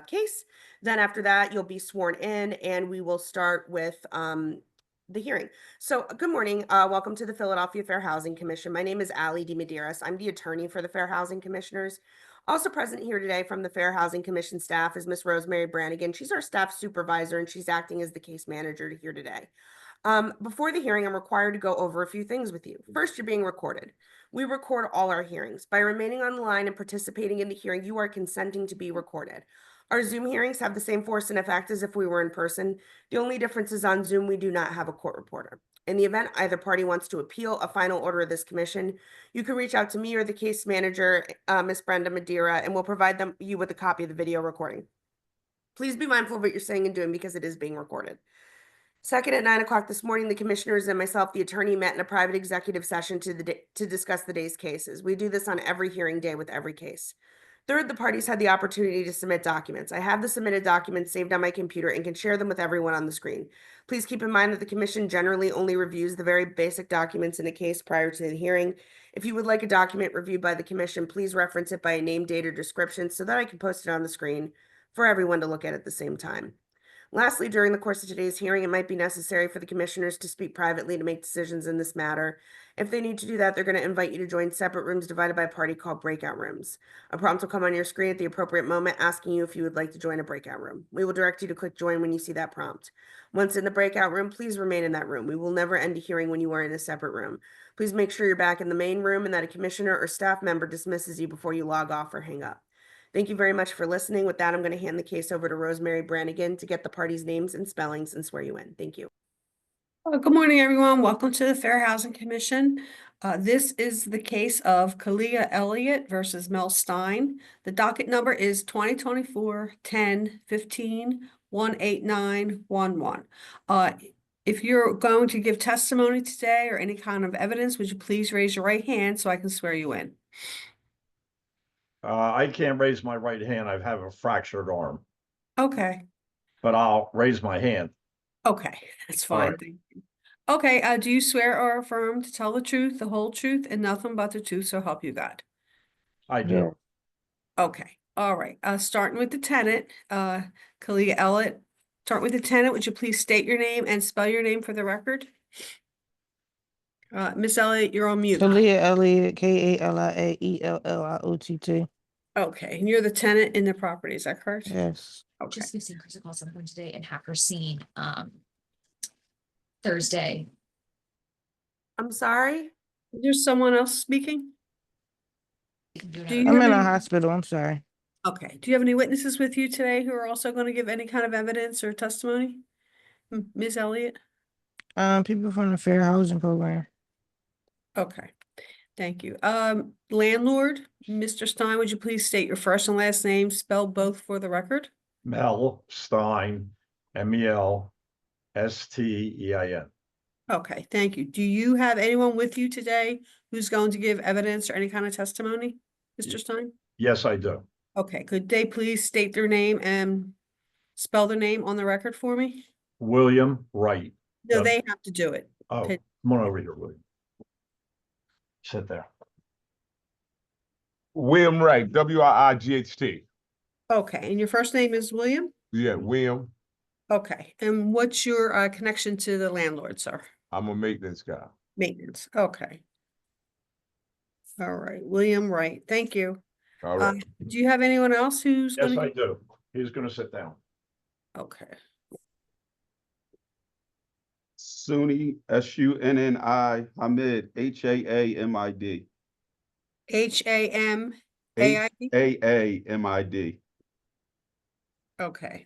case. Then after that, you'll be sworn in and we will start with the hearing. So good morning. Welcome to the Philadelphia Fair Housing Commission. My name is Allie DiMedeiros. I'm the attorney for the Fair Housing Commissioners. Also present here today from the Fair Housing Commission staff is Miss Rosemary Brannigan. She's our staff supervisor and she's acting as the case manager here today. Before the hearing, I'm required to go over a few things with you. First, you're being recorded. We record all our hearings. By remaining on the line and participating in the hearing, you are consenting to be recorded. Our Zoom hearings have the same force and effect as if we were in person. The only difference is on Zoom, we do not have a court reporter. In the event either party wants to appeal a final order of this commission, you can reach out to me or the case manager, Ms. Brenda Madeira, and we'll provide you with a copy of the video recording. Please be mindful of what you're saying and doing because it is being recorded. Second, at 9 o'clock this morning, the commissioners and myself, the attorney, met in a private executive session to discuss the day's cases. We do this on every hearing day with every case. Third, the parties had the opportunity to submit documents. I have the submitted documents saved on my computer and can share them with everyone on the screen. Please keep in mind that the commission generally only reviews the very basic documents in a case prior to the hearing. If you would like a document reviewed by the commission, please reference it by a name, date, or description so that I can post it on the screen for everyone to look at the same time. Lastly, during the course of today's hearing, it might be necessary for the commissioners to speak privately to make decisions in this matter. If they need to do that, they're going to invite you to join separate rooms divided by party called breakout rooms. A prompt will come on your screen at the appropriate moment asking you if you would like to join a breakout room. We will direct you to click join when you see that prompt. Once in the breakout room, please remain in that room. We will never end a hearing when you are in a separate room. Please make sure you're back in the main room and that a commissioner or staff member dismisses you before you log off or hang up. Thank you very much for listening. With that, I'm going to hand the case over to Rosemary Brannigan to get the parties' names and spellings and swear you in. Thank you. Good morning, everyone. Welcome to the Fair Housing Commission. This is the case of Kalia Elliott versus Mel Stein. The docket number is 2024-10-15-18911. If you're going to give testimony today or any kind of evidence, would you please raise your right hand so I can swear you in? I can't raise my right hand. I have a fractured arm, Okay. but I'll raise my hand. Okay, that's fine. right. Thank you. Okay, do you swear or affirm to tell the truth, the whole truth, and nothing but the truth, so help you God? I do. Okay, all right. Starting with the tenant, Kalia Elliott. Start with the tenant. Would you please state your name and spell your name for the record? Miss Elliott, you're on mute. Kalia Elliott, Kaliaellott. Okay, and you're the tenant in the property, is that correct? Yes. Okay. Just missing Chris call some point today and have her seen Thursday. I'm sorry. There's someone else speaking? Do you I'm have in a any- hospital. I'm sorry. Okay, do you have any witnesses with you today who are also going to give any kind of evidence or testimony? Ms. Elliott? People from the Fair Housing Program. Okay, thank you. Landlord, Mr. Stein, would you please state your first and last name, spell both for the record? Mel Stein, MELSTEIN. Okay, thank you. Do you have anyone with you today who's going to give evidence or any kind of testimony, Mr. Stein? Yes, I do. Okay, could they please state their name and spell their name on the record for me? William Wright. No, they have to do it. Oh, Okay. come on over here, William. Sit there. William Wright, WRIGHT. Okay, and your first name is William? Yeah, William. Okay, and what's your connection to the landlord, sir? I'm a maintenance guy. Maintenance, okay. All right, William Wright, thank you. All right. Do you have anyone else who's Yes, gonna? I do. He's going to sit down. Okay, Sunni, SUNNI, Hamid, HAAMID. HAMAID? HAAMID. Okay,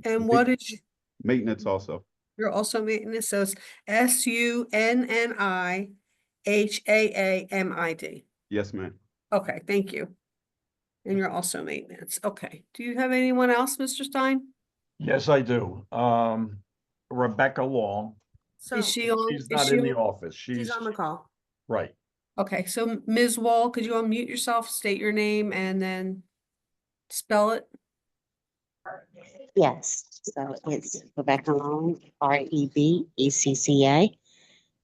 and what is, Maintenance also. you're also maintenance, so it's SUNNIHAAMID. Yes, ma'am. Okay, thank you. And you're also maintenance, okay. Do you have anyone else, Mr. Stein? Yes, I do. Rebecca Long. So Is she on? She's not in the office. she's on the call. Right. Okay, so Ms. Wall, could you unmute yourself, state your name, and then spell it? Yes, so it's Rebecca Long, REBECCA,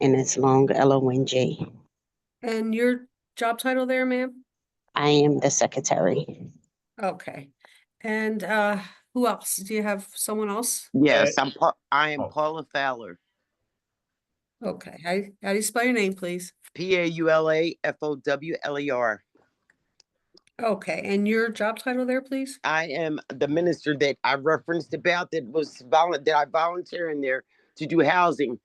and it's Long, LONG. And your job title there, ma'am? I am the secretary. Okay. And who else? Do you have someone else? Yes, I am Oh. Paula Fowler. Okay, how do you spell your name, please? PAULAFOWLER. Okay, and your job title there, please? I am the minister that I referenced about that I volunteer in there to do housing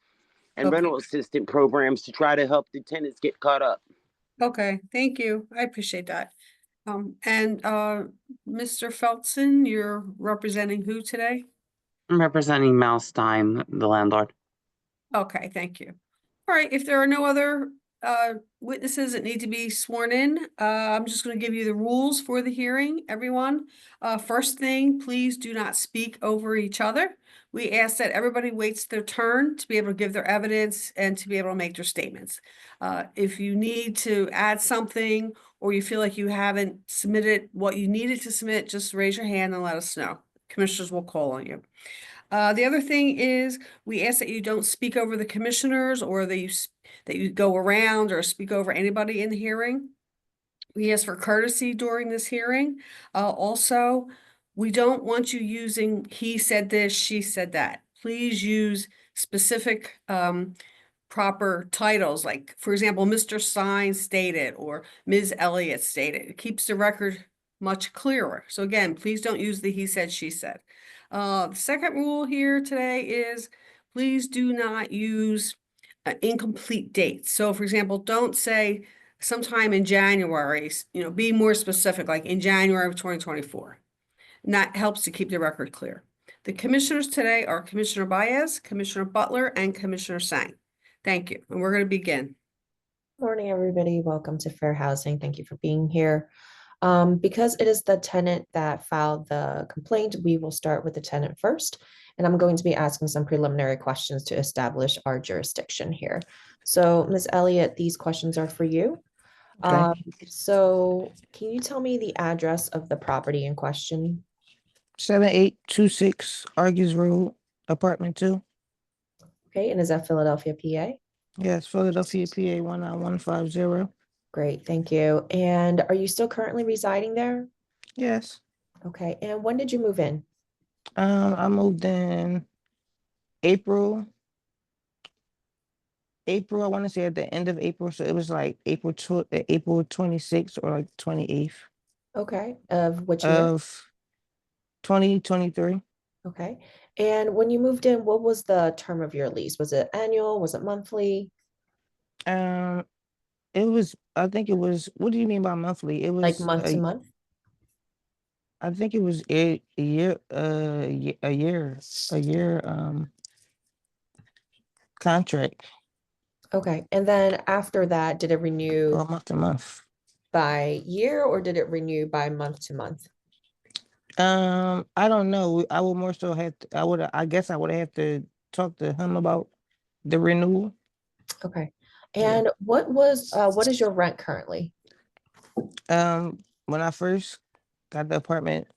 and Okay. rental assistant programs to try to help the tenants get caught up. Okay, thank you. I appreciate that. And Mr. Felton, you're representing who today? I'm representing Mel Stein, the landlord. Okay, thank you. All right, if there are no other witnesses that need to be sworn in, I'm just going to give you the rules for the hearing, everyone. First thing, please do not speak over each other. We ask that everybody waits their turn to be able to give their evidence and to be able to make their statements. If you need to add something or you feel like you haven't submitted what you needed to submit, just raise your hand and let us know. Commissioners will call on you. The other thing is we ask that you don't speak over the commissioners or that you go around or speak over anybody in the hearing. We ask for courtesy during this hearing. Also, we don't want you using he said this, she said that. Please use specific proper titles, like, for example, Mr. Stein stated or Ms. Elliott stated. It keeps the record much clearer. So again, please don't use the he said, she said. The second rule here today is please do not use incomplete dates. So for example, don't say sometime in January, be more specific, like in January of 2024. And that helps to keep the record clear. The commissioners today are Commissioner Baez, Commissioner Butler, and Commissioner Sang. Thank you. And we're going to begin. Morning, everybody. Welcome to Fair Housing. Thank you for being here. Because it is the tenant that filed the complaint, we will start with the tenant first. And I'm going to be asking some preliminary questions to establish our jurisdiction here. So, Ms. Elliott, these questions are for you. Okay. So can you tell me the address of the property in question? 7826 Argus Road, apartment 2. Okay, and is that Philadelphia, PA? Yes, Philadelphia, PA 19150. Great, thank you. And are you still currently residing there? Yes. Okay, and when did you move in? I moved in April. I want to say at the end of April. So it was like April 26th or like 28th Okay, of which year? of 2023. Okay, and when you moved in, what was the term of your lease? Was it annual? Was it monthly? I think it was, what do you mean by monthly? It Like was, month to month? I think it was a year, contract, Okay, and then after that, did it renew or month to month. by year or did it renew by month to month? I don't know. I would more so have to, I guess I would have to talk to him about the renewal. Okay, Yeah. and what is your rent currently? When I first got the apartment,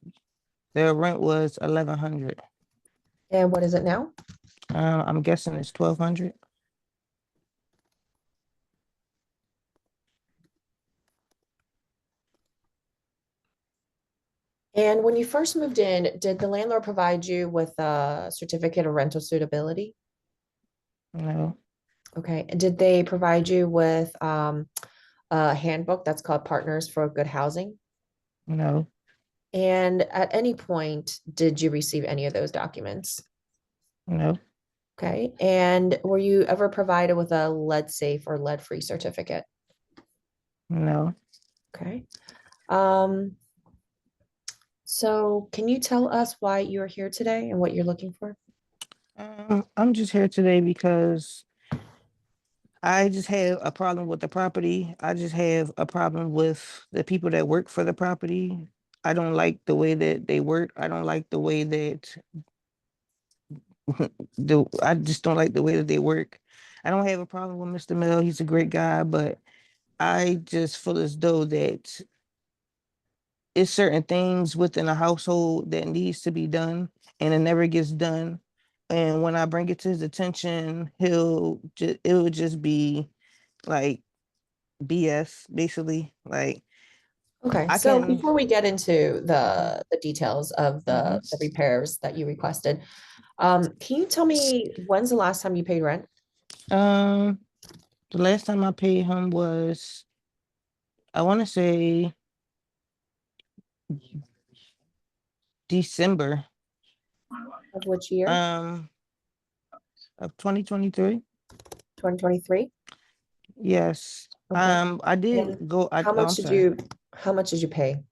the rent was 1,100. And what is it now? I'm guessing it's 1,200. And when you first moved in, did the landlord provide you with a certificate of rental suitability? No, Okay, and did they provide you with a handbook that's called Partners for Good Housing? no, And at any point, did you receive any of those documents? no, Okay, and were you ever provided with a lead safe or lead free certificate? no. Okay. So can you tell us why you're here today and what you're looking for? I'm just here today because I just have a problem with the property. I just have a problem with the people that work for the property. I don't like the way that they work. I don't like the way that I just don't like the way that they work. I don't have a problem with Mr. Mill. He's a great guy, but I just feel as though that it's certain things within a household that needs to be done and it never gets done. And when I bring it to his attention, it would just be like BS, basically. Like, Okay, I so can. before we get into the details of the repairs that you requested, can you tell me when's the last time you paid rent? The last time I paid him was, I want to say December, Of which year? of 2023. 2023? Yes. Okay. I did And go, how oh, much I'm did sorry. how much did you pay?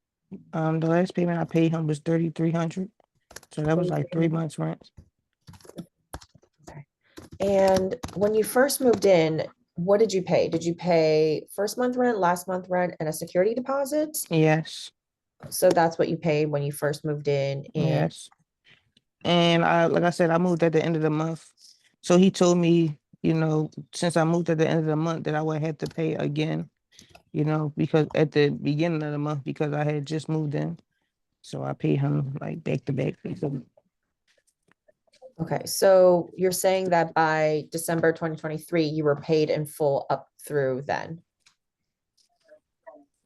The last payment I paid him was 3,300. So that was like 3 3,300. months rent. Okay. And when you first moved in, what did you pay? Did you pay first month rent, last month rent, and a security deposit? Yes. So that's what you paid when you first moved in. And Yes. And like I said, I moved at the end of the month. So he told me, since I moved at the end of the month that I would have to pay again, because at the beginning of the month, because I had just moved in. So I paid him like back to back. Basically. okay, so you're saying that by December 2023, you were paid in full up through then?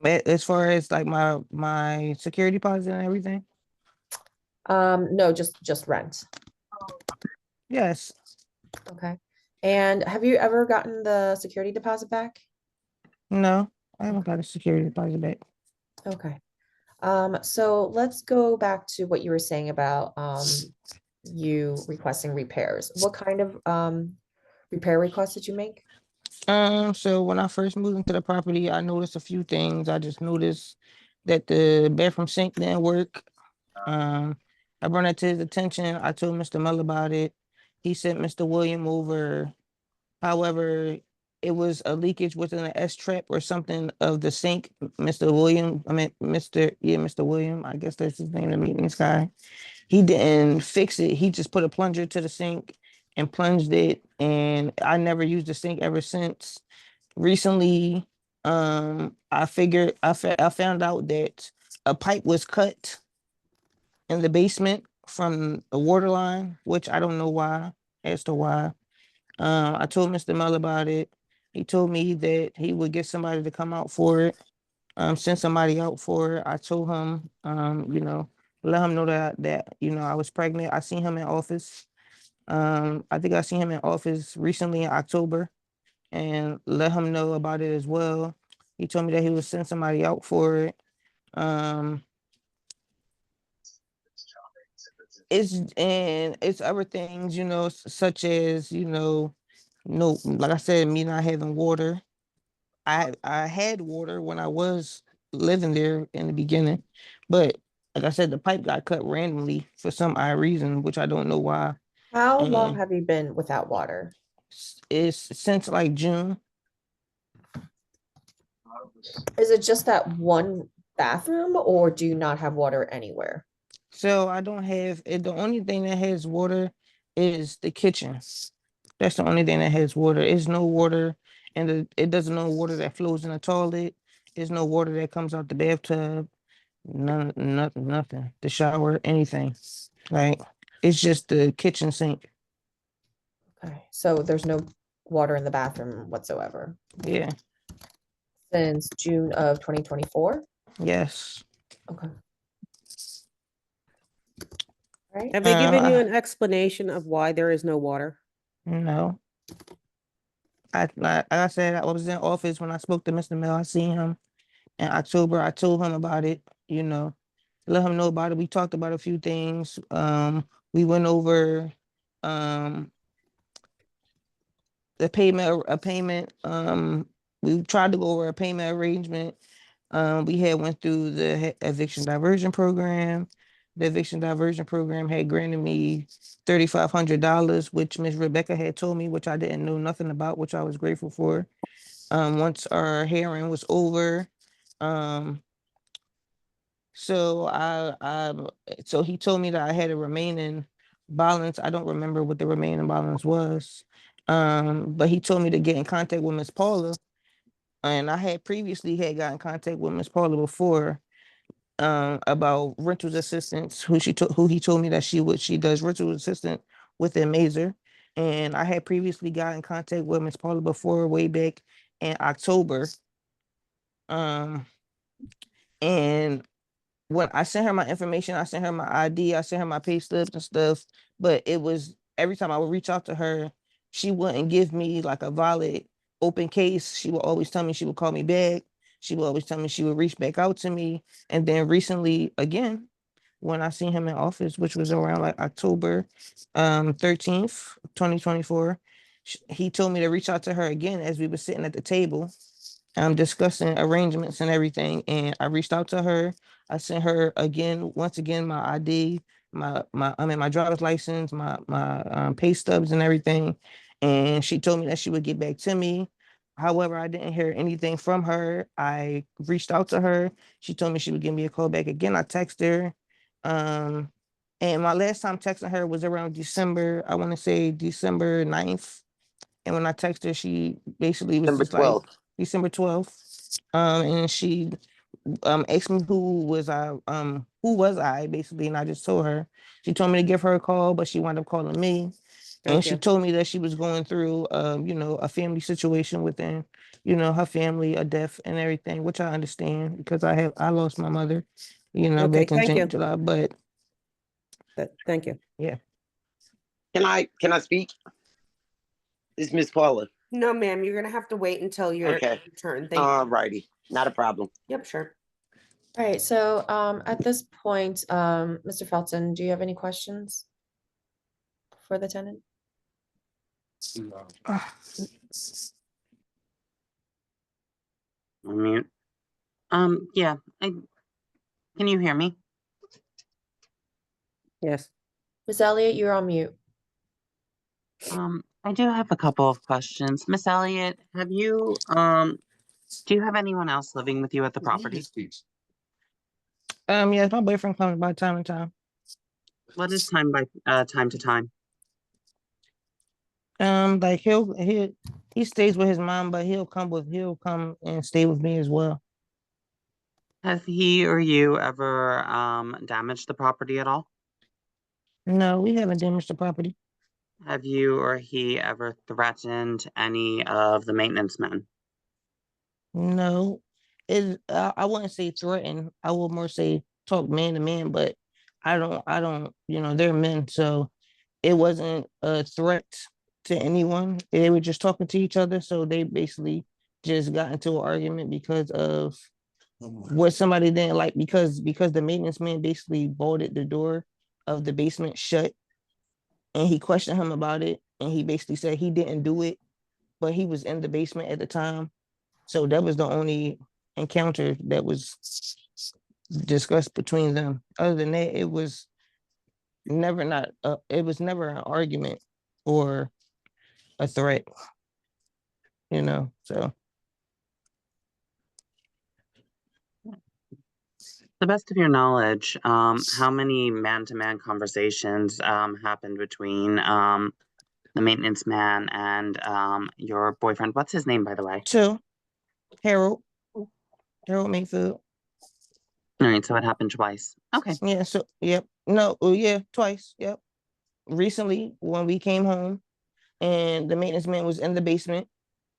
But as far as like my security deposit and everything, No, just rent. yes. Okay. And have you ever gotten the security deposit back? No, I haven't got a security deposit back. Okay. So let's go back to what you were saying about you requesting repairs. What kind of repair requests did you make? So when I first moved into the property, I noticed a few things. I just noticed that the bathroom sink didn't work. I brought it to his attention. I told Mr. Miller about it. He sent Mr. William over. However, it was a leakage within an S trap or something of the sink. Mr. William, I guess that's his name, the maintenance guy. He didn't fix it. He just put a plunger to the sink and plunged it. And I never used the sink ever since. Recently, I found out that a pipe was cut in the basement from the water line, which I don't know why, as to why. I told Mr. Miller about it. He told me that he would get somebody to come out for it. Send somebody out for it. I told him, let him know that I was pregnant. I seen him in office. I think I seen him in office recently in October, and let him know about it as well. He told me that he would send somebody out for it. Um, it's other things, such as, no, like I said, me not having water. I had water when I was living there in the beginning, but like I said, the pipe got cut randomly for some odd reason, which I don't know why. How long And have you been without water? it's since like June. Is it just that one bathroom, or do you not have water anywhere? So I don't have it. The only thing that has water is the kitchen. That's the only thing that has water. It's no water, and it doesn't know water that flows in the toilet. There's no water that comes out the bathtub. None, nothing, nothing. The shower, anything. Like it's just the kitchen sink. Okay, so there's no water in the bathroom whatsoever Yeah. since June of 2024? Yes. Okay. Right. Have they given you I, an explanation of why there is no water? no. Like I said, I was in office when I spoke to Mr. Mill. I seen him in October. I told him about it. Let him know about it. We talked about a few things. We went over um a payment. We tried to go over a payment arrangement. We had went through the eviction diversion program. The eviction diversion program had granted me $3,500, which Miss Rebecca had told me, which I didn't know nothing about, which I was grateful for. Once our hearing was over, um, so so he told me that I had a remaining balance. I don't remember what the remaining balance was. But he told me to get in contact with Miss Paula, and I had previously had got in contact with Miss Paula before, about rentals assistance, who he told me that she does rental assistant within Mazer. And I had previously got in contact with Miss Paula before, way back in October. Um, And when I sent her my information, I sent her my ID, I sent her my pay slips and stuff, but it was every time I would reach out to her, she wouldn't give me like a valid open case. She would always tell me she would call me back. She would always tell me she would reach back out to me. And then recently, again, when I seen him in office, which was around like October 13th, 2024, he told me to reach out to her again as we were sitting at the table discussing arrangements and everything. And I reached out to her. I sent her again, once again, my ID, my driver's license, my pay stubs and everything. And she told me that she would get back to me. However, I didn't hear anything from her. I reached out to her. She told me she would give me a call back again. I texted her. And my last time texting her was around December, I want to say December 9th. And when I texted her, she basically was Number just like, 12. December 12th. And she asked me who was I basically, and I just told her. She told me to give her a call, but she wound up calling me. And Thank she you. told me that she was going through a family situation within, her family, a death and everything, which I understand because I lost my mother, Okay, back in thank you. July. But Thank you. yeah. Can I speak? This is Miss Paula. No, ma'am, you're gonna have to wait until your Okay. turn. Thank you. All righty. Not a problem. Yep, sure. All right, so at this point, Mr. Felton, do you have any questions for the tenant? Mute. Yeah, can you hear me? Yes. Miss Elliott, you're on mute. I do have a couple of questions. Miss Elliott, do you have anyone else living with you at the property? Yes, my boyfriend comes by time to time. What is time to time? Like he stays with his mom, but he'll come and stay with me as well. Has he or you ever damaged the property at all? No, we haven't damaged the property. Have you or he ever threatened any of the maintenance men? No, I wouldn't say threaten. I would more say talk man to man, but I don't, they're men, so it wasn't a threat to anyone. They were just talking to each other, so they basically just got into an argument because of what somebody didn't like because the maintenance man basically bolted the door of the basement shut, and he questioned him about it, and he basically said he didn't do it, but he was in the basement at the time. So that was the only encounter that was discussed between them. Other than that, it was never an argument or a threat, so. To the best of your knowledge, how many man-to-man conversations happened between the maintenance man and your boyfriend? What's his name, by the way? Two, Harold Mayfield. All right, so it happened twice. Okay. Yeah, so, yep. No, yeah, twice, yep. Recently, when we came home and the maintenance man was in the basement,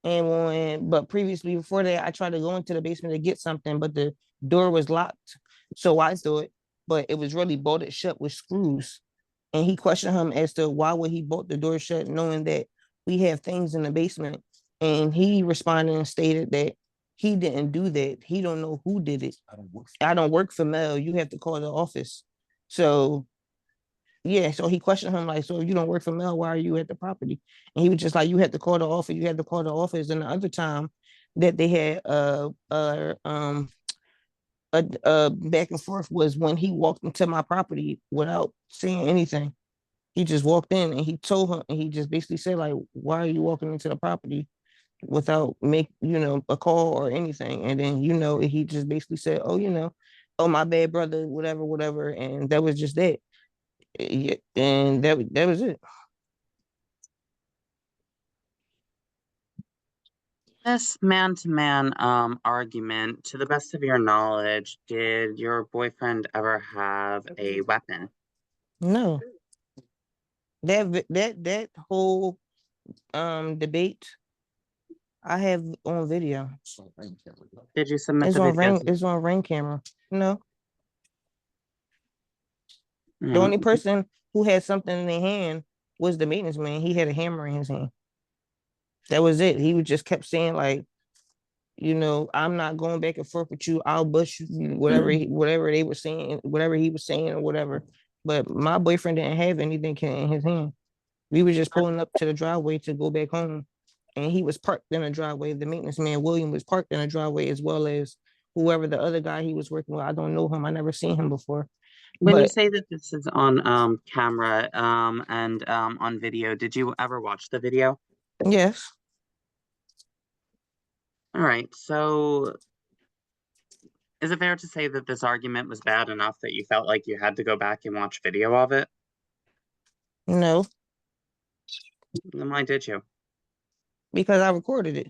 but previously before that, I tried to go into the basement to get something, but the door was locked. So I thought, but it was really bolted shut with screws. And he questioned him as to why would he bolt the door shut, knowing that we have things in the basement. And he responded and stated that he didn't do that. He don't know who did it. I don't work for Mel. You have to call the office. So yeah, so he questioned him like, so if you don't work for Mel, why are you at the property? And he was just like, you had to call the office. You had to call the office. And the other time that they had back and forth was when he walked into my property without saying anything. He just walked in and he told him, and he just basically said like, why are you walking into the property without a call or anything? And then he just basically said, oh my bad, brother, whatever, and that was just that. Yeah, and that was it. This man-to-man argument, to the best of your knowledge, did your boyfriend ever have a weapon? No. That whole debate I have on video. Did you submit It's the on video? it's on Ring camera. No, the No. only person who had something in their hand was the maintenance man. He had a hammer in his hand. That was it. He would just kept saying like, I'm not going back and forth with you. I'll bust you, whatever they were saying, whatever he was saying or whatever. But my boyfriend didn't have anything in his hand. We were just pulling up to the driveway to go back home. And he was parked in a driveway. The maintenance man, William, was parked in a driveway, as well as whoever the other guy he was working with. I don't know him. I never seen him before. When you But say that this is on camera and on video, did you ever watch the video? yes, All right, so is it fair to say that this argument was bad enough that you felt like you had to go back and watch video of it? no, Then why did you? because I recorded it.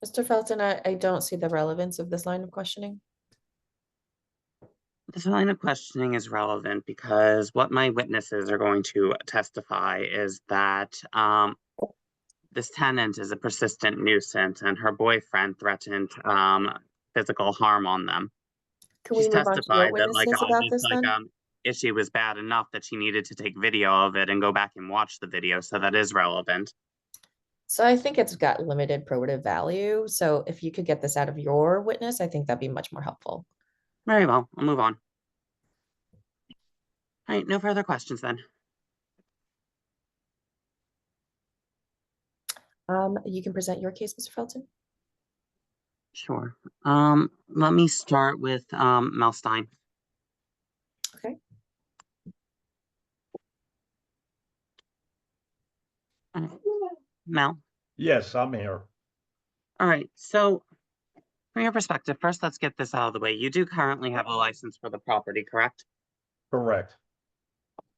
Mr. Felton, I don't see the relevance of this line of questioning. This line of questioning is relevant because what my witnesses are going to testify is that this tenant is a persistent nuisance and her boyfriend threatened physical harm on them. Can She's we move on to your testified that like witnesses all about this this then? issue was bad enough that she needed to take video of it and go back and watch the video, so that is relevant. So I think it's got limited probative value. So if you could get this out of your witness, I think that'd be much more helpful. Very well, I'll move on. All right, no further questions then. You can present your case, Mr. Felton. Sure. Let me start with Mel Stein. Okay. Mel. Yes, I'm here. All right, so from your perspective, first let's get this out of the way. You do currently have a license for the property, correct? Correct.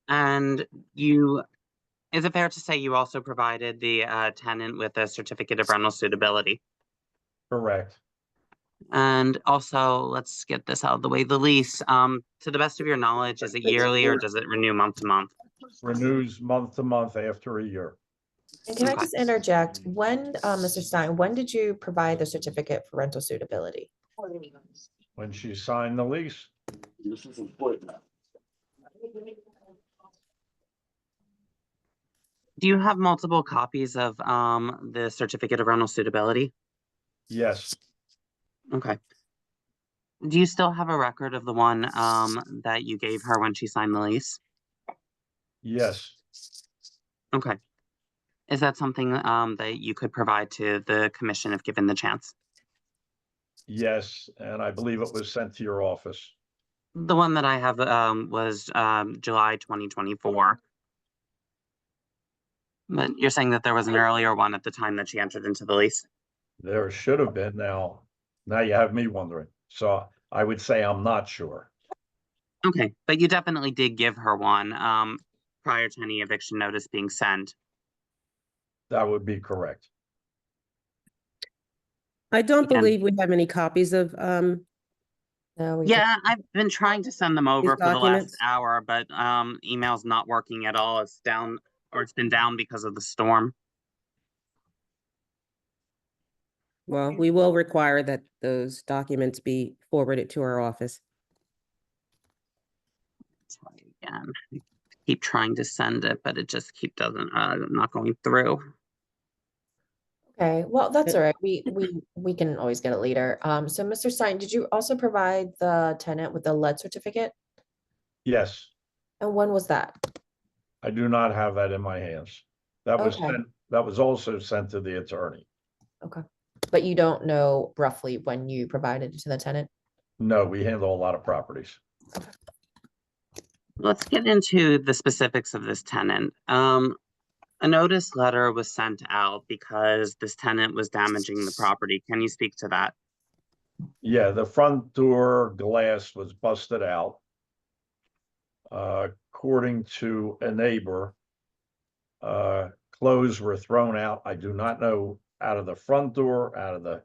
And is it fair to say you also provided the tenant with a certificate of rental suitability? Correct. And also, let's get this out of the way. The lease, to the best of your knowledge, is it yearly or does it renew month to month? Renews month to month after a year. And can I Okay. just interject? When, Mr. Stein, when did you provide the certificate for rental suitability? When she signed the lease, Do you have multiple copies of the certificate of rental suitability? yes, Okay. Do you still have a record of the one that you gave her when she signed the lease? yes, Okay. Is that something that you could provide to the commission if given the chance? yes, and I believe it was sent to your office. The one that I have was July 2024. But you're saying that there was an earlier one at the time that she entered into the lease? There should have been. Now you have me wondering. So I would say I'm not sure. Okay, but you definitely did give her one prior to any eviction notice being sent. That would be correct. I don't And- believe we have any copies of, No, we Yeah, I've been trying to send them over for the last documents? hour, but email's not working at all. It's down, or it's been down because of the storm. well, we will require that those documents be forwarded to our office. Try again. Keep trying to send it, but it just doesn't not going through. Okay, well, that's all right. We can always get it later. So Mr. Stein, did you also provide the tenant with the lead certificate? Yes, And when was that? I do not have that in my hands. That was Okay. sent, that was also sent to the attorney. Okay. But you don't know roughly when you provided it to the tenant? No, we handle a lot of properties. Let's get into the specifics of this tenant. A notice letter was sent out because this tenant was damaging the property. Can you speak to that? Yeah, the front door glass was busted out. According to a neighbor, clothes were thrown out. I do not know, out of the front door, out of the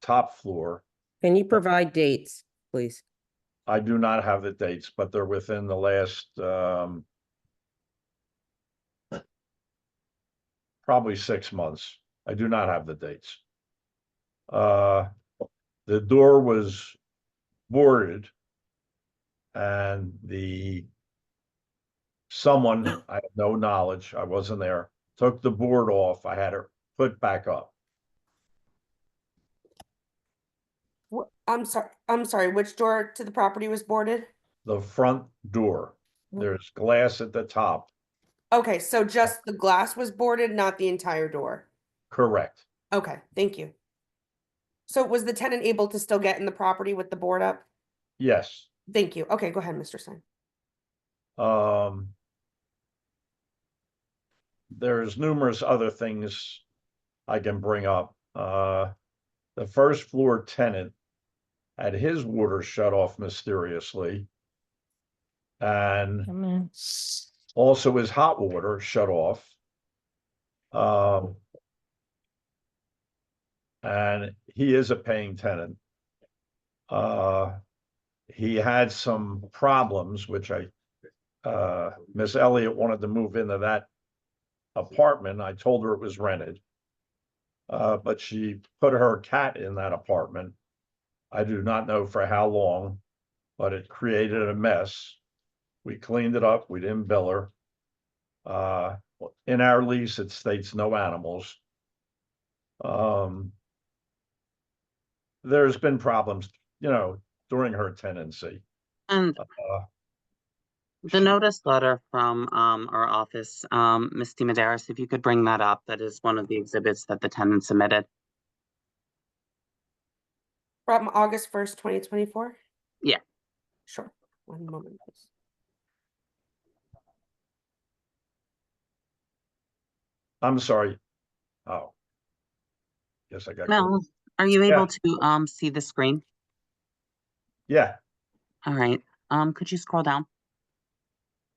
top floor. Can you provide dates, please? I do not have the dates, but they're within the last, probably 6 months. I do not have the dates. The door was boarded and someone, I have no knowledge, I wasn't there, took the board off. I had it put back up. I'm sorry, which door to the property was boarded? The front door, there's glass at the top. Okay, so just the glass was boarded, not the entire door. Correct. Okay, thank you. So was the tenant able to still get in the property with the board up? Yes. Thank you. Okay, go ahead, Mr. Stein. There's numerous other things I can bring up. The first floor tenant had his water shut off mysteriously. And also his hot water shut off. And he is a paying tenant. He had some problems, which Miss Elliott wanted to move into that apartment. I told her it was rented. But she put her cat in that apartment. I do not know for how long, but it created a mess. We cleaned it up. We didn't bill her. In our lease, it states no animals. There's been problems, during her tenancy. And the notice letter from our office, Ms. DiMederos, if you could bring that up, that is one of the exhibits that the tenant submitted. From August 1st, 2024? Yeah. Sure. One moment, please. I'm sorry. Oh. Guess I got. Mel, are you able to see the screen? Yeah. All right. Could you scroll down?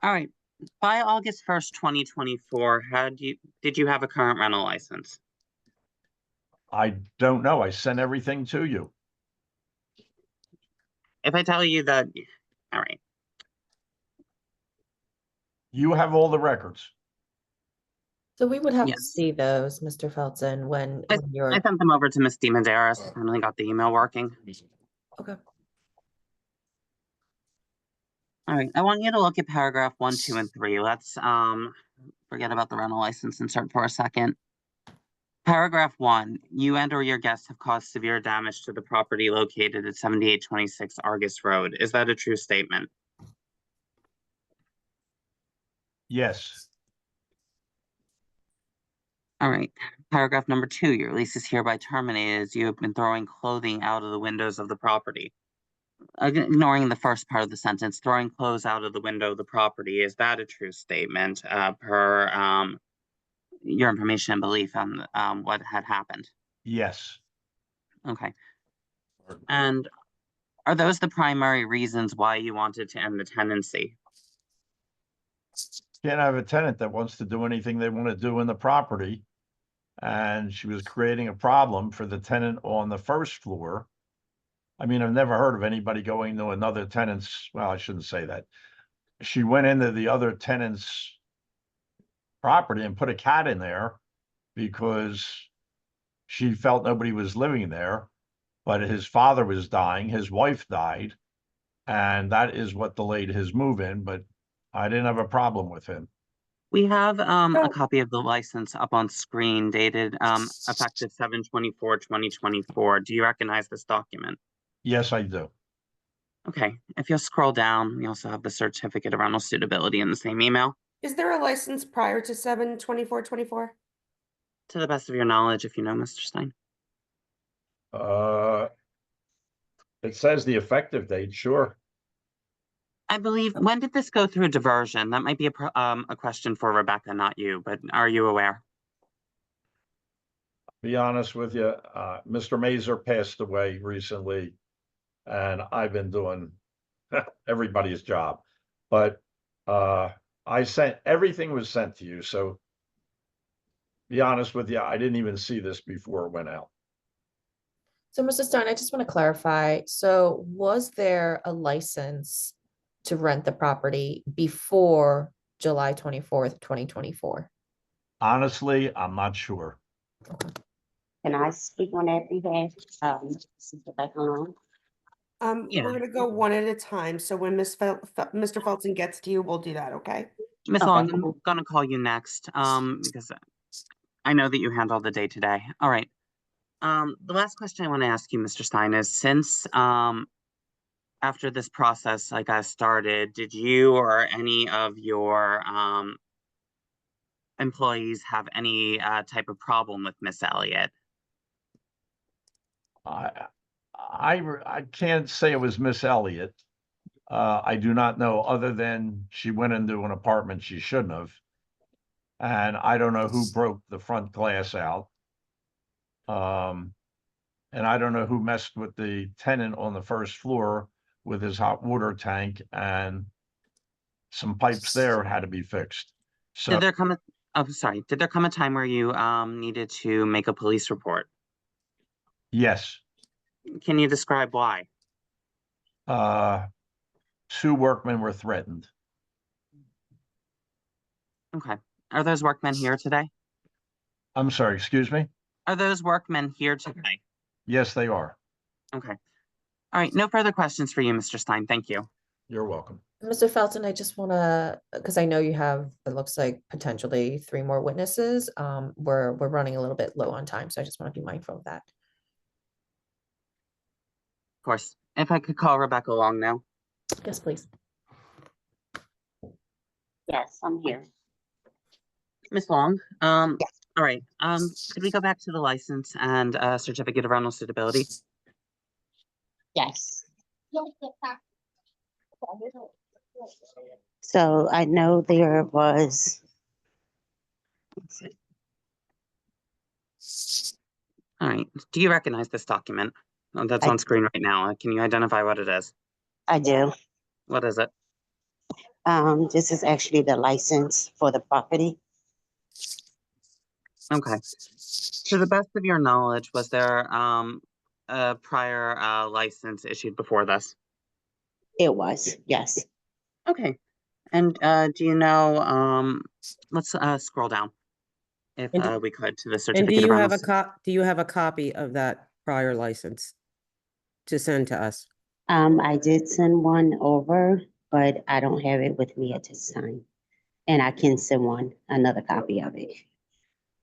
All right. By August 1st, 2024, did you have a current rental license? I don't know. I sent everything to you. If I tell you that, all right. You have all the records. So we would have to Yes. see those, Mr. Felton, when you're. I sent them over to Ms. DiMederos. I finally got the email working. Okay. All right. I want you to look at paragraph 1, 2, and 3. Let's forget about the rental license and start for a second. Paragraph 1, you and or your guests have caused severe damage to the property located at 7826 Argus Road. Is that a true statement? Yes. All right. Paragraph number 2, your lease is hereby terminated as you have been throwing clothing out of the windows of the property. Ignoring the first part of the sentence, throwing clothes out of the window of the property, is that a true statement per your information and belief on what had happened? Yes. Okay. And are those the primary reasons why you wanted to end the tenancy? Can't have a tenant that wants to do anything they want to do in the property. And she was creating a problem for the tenant on the first floor. I mean, I've never heard of anybody going to another tenant's, well, I shouldn't say that. She went into the other tenant's property and put a cat in there because she felt nobody was living there, but his father was dying, his wife died, and that is what delayed his move-in, but I didn't have a problem with him. We have a copy of the license up on screen dated effective 7/24/2024. Do you recognize this document? Yes, I do. Okay, if you'll scroll down, we also have the certificate of rental suitability in the same email. Is there a license prior to 7/24/24? To the best of your knowledge, if you know, Mr. Stein. It says the effective date, sure. I believe, when did this go through diversion? That might be a question for Rebecca, not you, but are you aware? Be honest with you, Mr. Mazer passed away recently, and I've been doing everybody's job. But everything was sent to you, so be honest with you, I didn't even see this before it went out. So, Mr. Stein, I just want to clarify. So was there a license to rent the property before July 24th, 2024? Honestly, I'm not sure. Okay. Can I speak on that behalf? This is Rebecca Long. Yeah. We're gonna go one at a time. So when Mr. Felton gets to you, we'll do that, okay? Miss Okay, Long, I'm cool. gonna call you next, because I know that you handled the day today. All right. The last question I want to ask you, Mr. Stein, is since after this process got started, did you or any of your employees have any type of problem with Miss Elliott? I can't say it was Miss Elliott. I do not know, other than she went into an apartment she shouldn't have. And I don't know who broke the front glass out. And I don't know who messed with the tenant on the first floor with his hot water tank, and some pipes there had to be fixed. So Did there come a, oh, sorry, did there come a time where you needed to make a police report? yes, Can you describe why? 2 workmen were threatened. Okay. Are those workmen here today? I'm sorry, excuse me? Are those workmen here today? Yes, they are. Okay. All right. No further questions for you, Mr. Stein. Thank you. You're welcome. Mr. Felton, I just want to, because I know you have, it looks like potentially 3 more witnesses. We're running a little bit low on time, so I just want to be mindful of that. Of course. If I could call Rebecca Long now. Yes, please. Yes, I'm here. Miss Long, Yes. all right. Could we go back to the license and certificate of rental suitability? Yes. So I know there was. All right. Do you recognize this document? That's I- on screen right now. Can you identify what it is? I do. What is it? This is actually the license for the property. Okay. To the best of your knowledge, was there a prior license issued before this? It was, yes. Okay. And do you know, let's scroll down if And do- we could to the And do certificate of you have rental. do you have a copy of that prior license to send to us? I did send one over, but I don't have it with me at this time. And I can send another copy of it.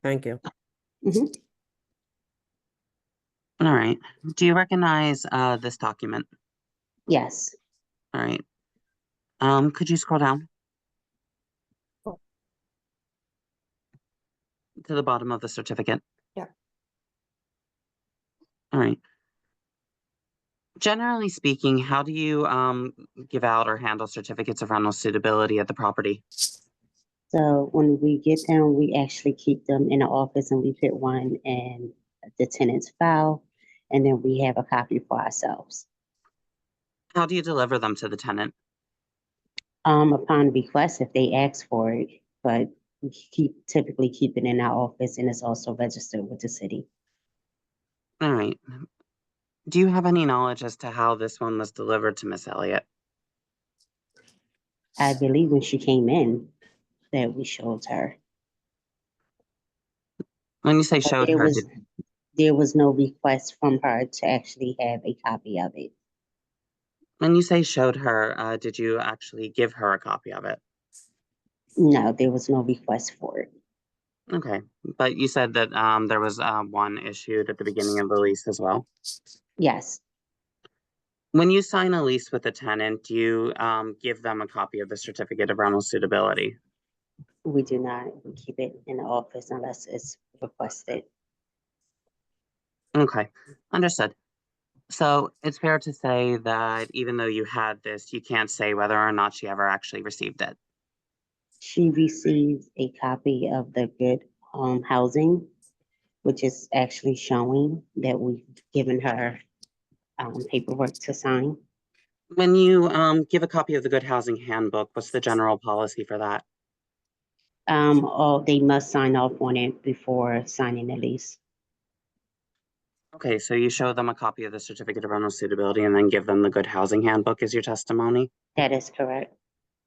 Thank you. Mhm. All right. Do you recognize this document? Yes. All right. Could you scroll down to the bottom of the certificate? Yeah. All right. Generally speaking, how do you give out or handle certificates of rental suitability at the property? So when we get them, we actually keep them in the office and we put one in the tenant's file, and then we have a copy for ourselves. How do you deliver them to the tenant? Upon request, if they ask for it, but we typically keep it in our office, and it's also registered with the city. All right. Do you have any knowledge as to how this one was delivered to Miss Elliott? I believe when she came in that we showed her. When you say But showed her, there was no request from her to actually have a copy of it. when you say showed her, did you actually give her a copy of it? No, there was no request for it. Okay, but you said that there was one issued at the beginning of the lease as well. Yes, When you sign a lease with a tenant, do you give them a copy of the certificate of rental suitability? we do not. We keep it in the office unless it's requested. Okay, understood. So it's fair to say that even though you had this, you can't say whether or not she ever actually received it. She received a copy of the good housing, which is actually showing that we've given her paperwork to sign. When you give a copy of the Good Housing Handbook, what's the general policy for that? They must sign off on it before signing the lease. Okay, so you show them a copy of the certificate of rental suitability and then give them the Good Housing Handbook as your testimony? That is correct.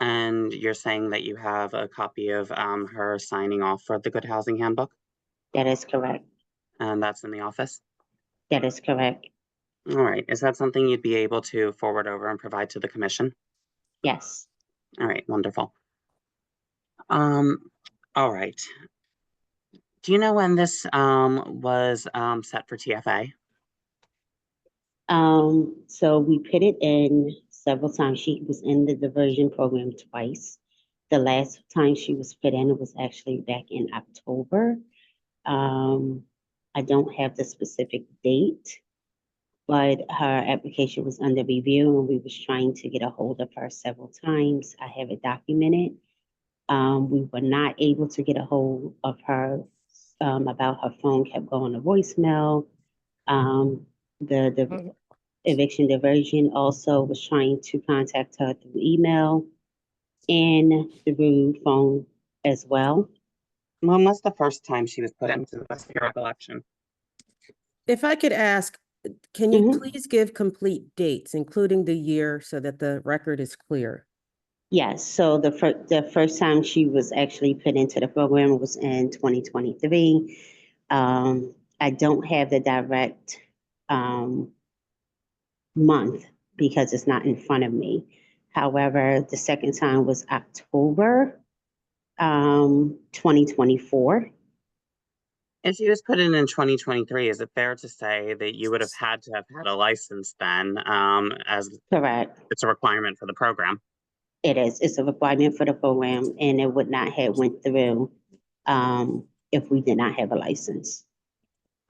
And you're saying that you have a copy of her signing off for the Good Housing Handbook? That is correct. and that's in the office? That is correct. All right, is that something you'd be able to forward over and provide to the commission? Yes. All right, wonderful. All right. Do you know when this was set for TFA? So we put it in several times. She was in the diversion program twice. The last time she was put in, it was actually back in October. I don't have the specific date, but her application was under review and we was trying to get a hold of her several times. I have it documented. We were not able to get a hold of her about her phone kept going to voicemail. The eviction diversion also was trying to contact her through email and through phone as well. When was the first time she was put into the best of your recollection? If I could ask, can you Mhm. please give complete dates, including the year, so that the record is clear? Yes, so the first time she was actually put into the program was in 2023. I don't have the direct month because it's not in front of me. However, the second time was October 2024. If she was put in 2023, is it fair to say that you would have had to have had a license then, as Correct. it's a requirement for the program? It is. It's a requirement for the program, and it would not have went through if we did not have a license.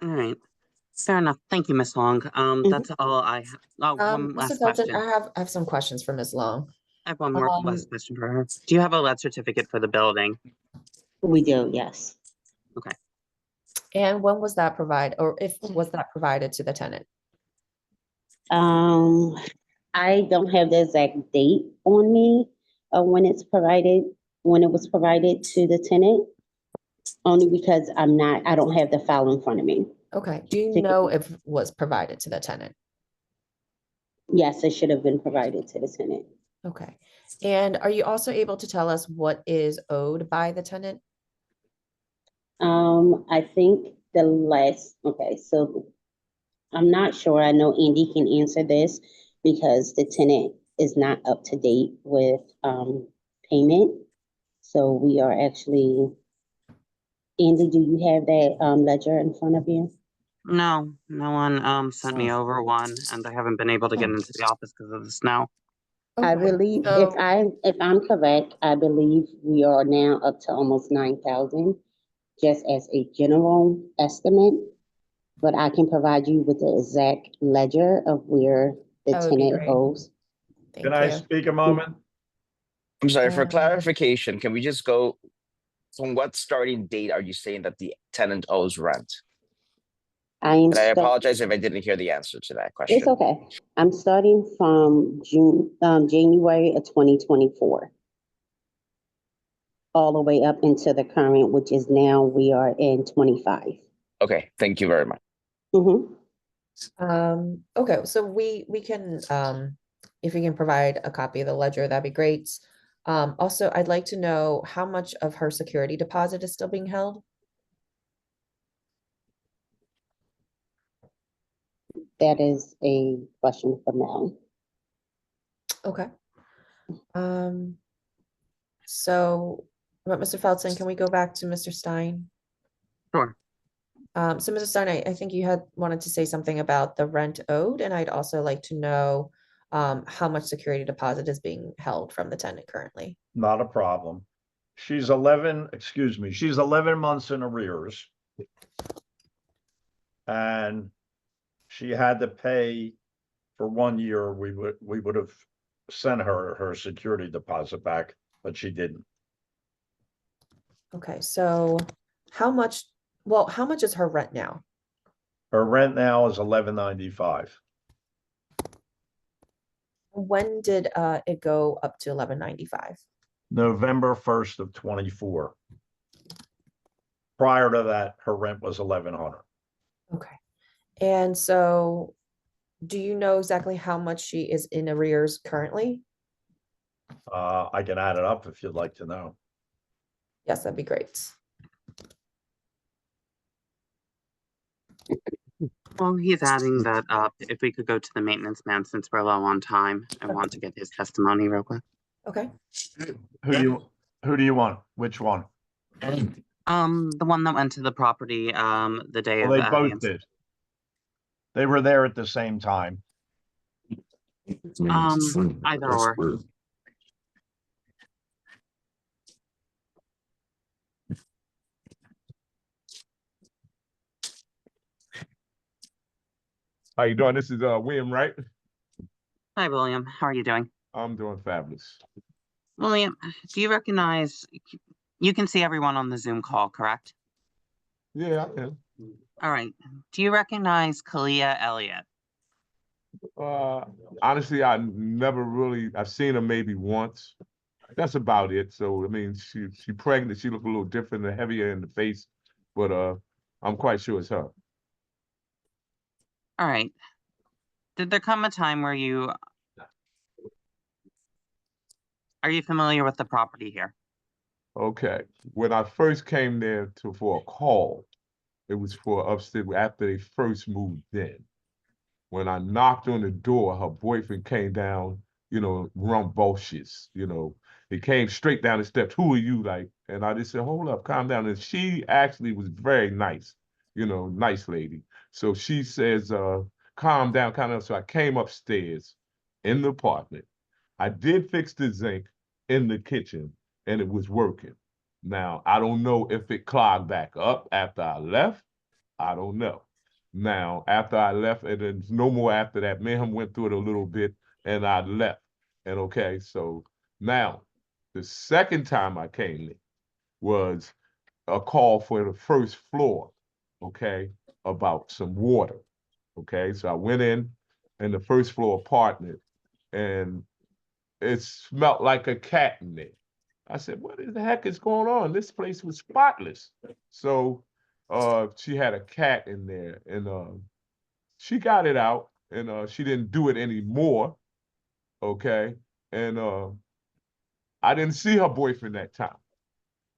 All right, fair enough. Thank you, Ms. Long. Mhm. That's all I have. Oh, one Mr. last Felton, question. I have some questions for Ms. Long. I have one more Um, last question for her. Do you have a lead certificate for the building? We do, yes. Okay. And when was that provided, or if was that provided to the tenant? I don't have the exact date on me of when it's provided, when it was provided to the tenant, only because I don't have the file in front of me. Okay, do you know if it was provided to the tenant? Yes, it should have been provided to the tenant. Okay, and are you also able to tell us what is owed by the tenant? I think so I'm not sure. I know Andy can answer this because the tenant is not up to date with payment. So we are actually, Andy, do you have that ledger in front of you? No, no one sent me over one, and I haven't been able to get into the office because of the snow. I Okay, believe so- if I'm correct, I believe we are now up to almost 9,000, just as a general estimate. But I can provide you with the exact ledger of where the That would be tenant great. owes. Thank Can I you. speak a moment? I'm sorry, for Um, clarification, can we just go, from what starting date are you saying that the tenant owes rent? I am. And I apologize if I didn't hear the answer to that It's question. okay. I'm starting from January of 2024, all the way up into the current, which is now we are in 25. Okay, thank you very much. Mhm. Okay, so we can, if we can provide a copy of the ledger, that'd be great. Also, I'd like to know how much of her security deposit is still being held? That is a question for Mel. Okay. So, but Mr. Felton, can we go back to Mr. Stein? Sure. So Mr. Stein, I think you had wanted to say something about the rent owed, and I'd also like to know how much security deposit is being held from the tenant currently. Not a problem. She's 11 months in arrears. And she had to pay for 1 year. We would have sent her security deposit back, but she didn't. Okay, so how much is her rent now? Her rent now is $11.95. When did it go up to 11.95? November 1st of 24. Prior to that, her rent was 1,100. Okay. And so do you know exactly how much she is in arrears currently? I can add it up if you'd like to know. Yes, that'd be great. Well, he's adding that up. If we could go to the maintenance man since we're low on time, I want to get his testimony real quick. Okay. Who do you want? Which one? The one that went to the property, the day Well, of they the both did. They were there at the same time. Either or. How you doing? This is William, right? Hi, William. How are you doing? I'm doing fabulous. William, do you recognize, you can see everyone on the Zoom call, correct? Yeah, I can. All right. Do you recognize Kalia Elliott? Honestly, I've seen her maybe once. That's about it. So I mean, she pregnant. She look a little different and heavier in the face, but I'm quite sure it's her. All right. Did there come a time where are you familiar with the property here? Okay. When I first came there for a call, it was for upstairs after they first moved in. When I knocked on the door, her boyfriend came down, rambunctious, He came straight down the steps. Who are you? And I just said, hold up, calm down. And she actually was very nice, nice lady. So she says, calm down, calm down. So I came upstairs in the apartment. I did fix the zinc in the kitchen and it was working. Now, I don't know if it clogged back up after I left. I don't know. Now, after I left, and then no more after that, me and him went through it a little bit and I left. And okay, so now the second time I came in was a call for the first floor, okay, about some water. Okay, so I went in the first floor apartment and it smelled like a cat in there. I said, what the heck is going on? This place was spotless. So she had a cat in there and she got it out and she didn't do it anymore. Okay. And I didn't see her boyfriend that time.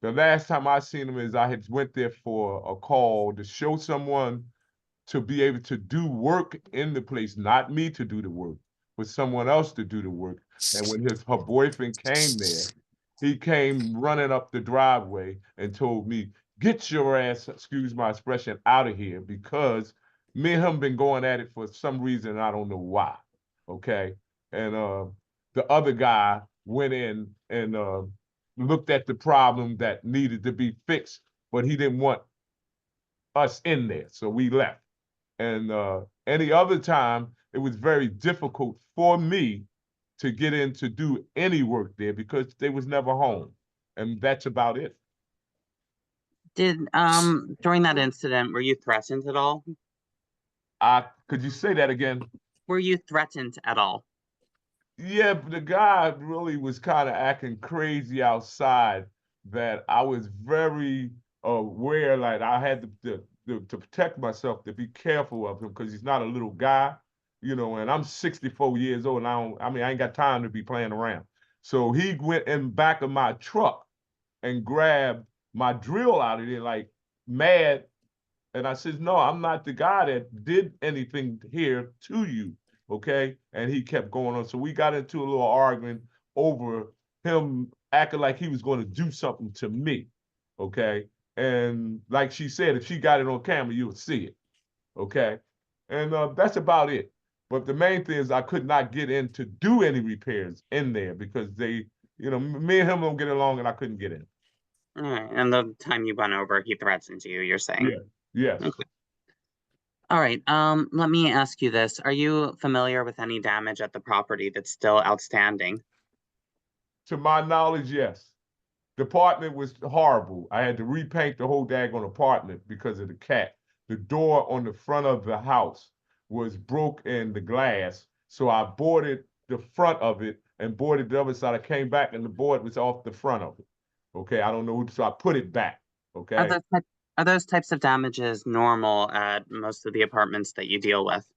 The last time I seen him is I had went there for a call to show someone to be able to do work in the place, not me to do the work, but someone else to do the work. And when her boyfriend came there, he came running up the driveway and told me, get your ass, excuse my expression, out of here because me and him been going at it for some reason, I don't know why, okay? And the other guy went in and looked at the problem that needed to be fixed, but he didn't want us in there, so we left. And any other time, it was very difficult for me to get in to do any work there because they was never home. And that's about it. Did, during that incident, were you threatened at all? Could you say that again? Were you threatened at all? Yeah, but the guy really was kind of acting crazy outside that I was very aware, like I had to protect myself, to be careful of him because he's not a little guy, and I'm 64 years old and I ain't got time to be playing around. So he went in back of my truck and grabbed my drill out of there like mad. And I says, no, I'm not the guy that did anything here to you. Okay. And he kept going on. So we got into a little argument over him acting like he was going to do something to me. Okay. And like she said, if she got it on camera, you would see it. Okay. And that's about it. But the main thing is I could not get in to do any repairs in there because me and him don't get along and I couldn't get in. All right. And the time you went over, he threatened you, you're saying? Yeah. Yes. Okay. All right. Let me ask you this. Are you familiar with any damage at the property that's still outstanding? To my knowledge, yes. The apartment was horrible. I had to repaint the whole daggone apartment because of the cat. The door on the front of the house was broke in the glass. So I boarded the front of it and boarded the other side. I came back and the board was off the front of it. Okay, I don't know. So I put it back. Okay. Are those types of damages normal at most of the apartments that you deal with?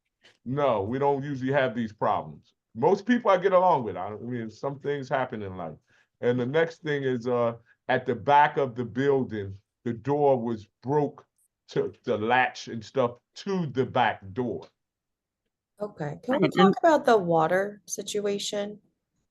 No, we don't usually have these problems. Most people I get along with. I mean, some things happen in life. And the next thing is at the back of the building, the door was broke to the latch and stuff to the back door. Okay, can we Right, talk about the water situation?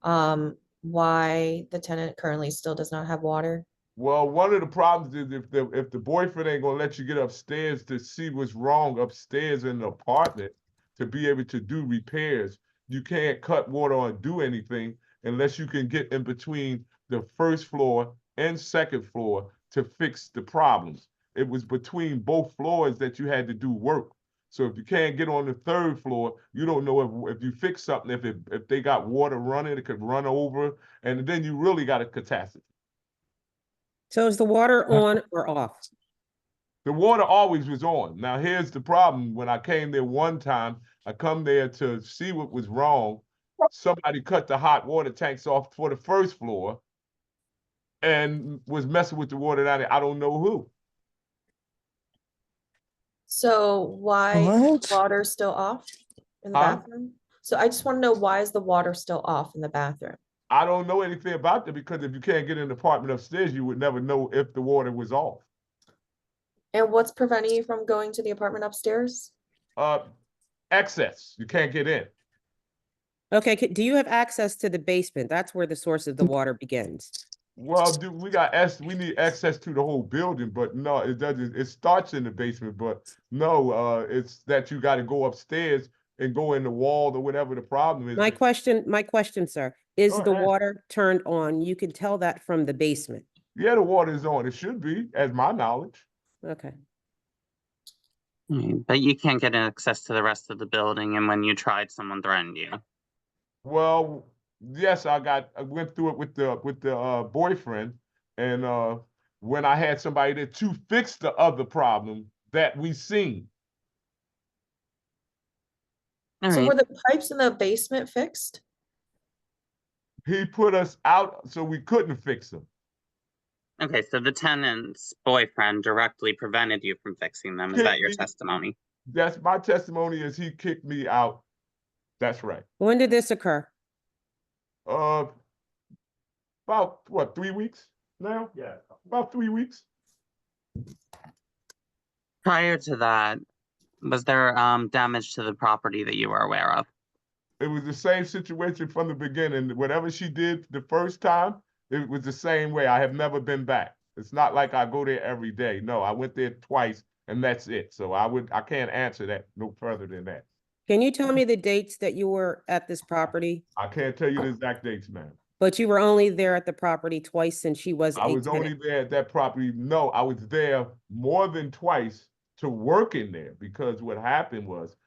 Why the tenant currently still does not have water? Well, one of the problems is if the boyfriend ain't gonna let you get upstairs to see what's wrong upstairs in the apartment to be able to do repairs, you can't cut water or do anything unless you can get in between the first floor and second floor to fix the problems. It was between both floors that you had to do work. So if you can't get on the third floor, you don't know if you fix something, if they got water running, it could run over, and then you really got a catastrophe. So is the water on or off? The water always was on. Now, here's the problem. When I came there one time, I come there to see what was wrong. Somebody cut the hot water tanks off for the first floor and was messing with the water down there. I don't know who. So why is the What? water still off in the Huh? bathroom? So I just want to know, why is the water still off in the bathroom? I don't know anything about that because if you can't get in the apartment upstairs, you would never know if the water was off. And what's preventing you from going to the apartment upstairs? Excess. You can't get in. Okay, do you have access to the basement? That's where the source of the water begins. Well, we need access to the whole building, but no, it doesn't. It starts in the basement, but no, it's that you got to go upstairs and go in the wall or whatever the problem is. My question, sir, is Go the ahead. water turned on? You can tell that from the basement. Yeah, the water is on. It should be, as my knowledge. Okay. But you can't get access to the rest of the building, and when you tried, someone threatened you. Well, yes, I went through it with the boyfriend, and when I had somebody there to fix the other problem that we seen. All So right. were the pipes in the basement fixed? He put us out so we couldn't fix them. Okay, so the tenant's boyfriend directly prevented you from fixing them. Is that your testimony? That's my testimony. Is he kicked me out? That's right. When did this occur? About what, 3 weeks now? Yeah, about 3 weeks. Prior to that, was there damage to the property that you were aware of? It was the same situation from the beginning. Whatever she did the first time, it was the same way. I have never been back. It's not like I go there every day. No, I went there twice and that's it. So I can't answer that no further than that. Can you tell me the dates that you were at this property? I can't tell you the exact dates, ma'am. But you were only there at the property twice since she was I a was only tenant. there at that property. No, I was there more than twice to work in there because what happened was,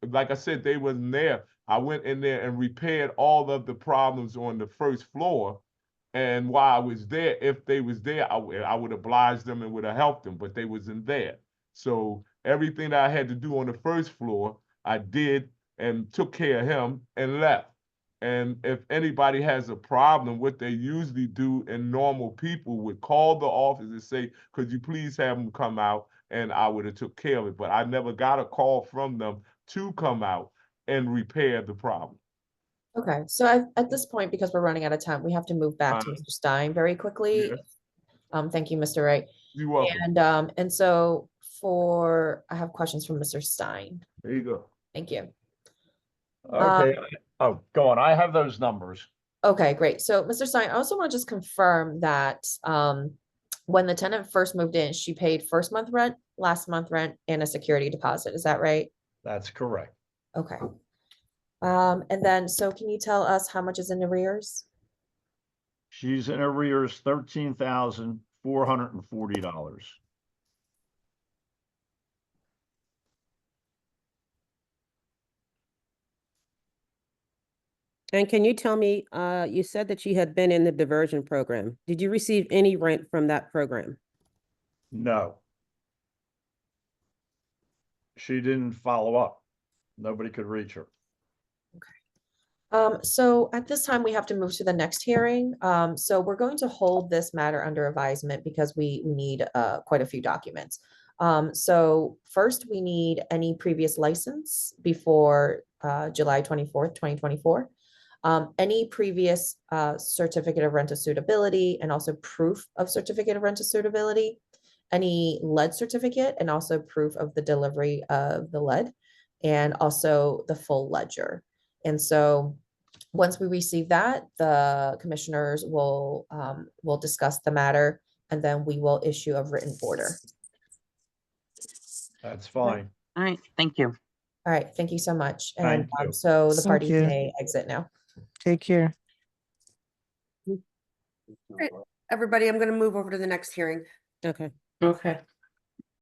like I said, they wasn't there. I went in there and repaired all of the problems on the first floor. And while I was there, if they was there, I would oblige them and would have helped them, but they wasn't there. So everything that I had to do on the first floor, I did and took care of him and left. And if anybody has a problem, what they usually do and normal people would call the office and say, could you please have them come out? And I would have took care of it. But I never got a call from them to come out and repair the problem. Okay, so at this point, because we're running out of time, we have to move back to Mr. Stein very quickly. Yes. Thank you, Mr. Wright. You're welcome. And so I have questions from Mr. Stein. There you go. Thank you. Okay, oh, go on. I have those numbers. Okay, great. So Mr. Stein, I also want to just confirm that when the tenant first moved in, she paid first month rent, last month rent, and a security deposit. Is that right? That's correct. Okay. And then, so can you tell us how much is in arrears? She's in arrears $13,440. And can you tell me, you said that she had been in the diversion program. Did you receive any rent from that program? No. She didn't follow up. Nobody could reach her. So at this time, we have to move to the next hearing. So we're going to hold this matter under advisement because we need quite a few documents. So first, we need any previous license before July 24th, 2024. Any previous certificate of rent of suitability and also proof of certificate of rent of suitability. any lead certificate and also proof of the delivery of the lead, and also the full ledger. And so once we receive that, the commissioners will discuss the matter, and then we will issue a written order. That's fine. All right, thank you. All right, thank you so much. And Thank you. so the Thank parties you. may exit now. Take care. Everybody, I'm going to move over to the next hearing. Okay. Okay.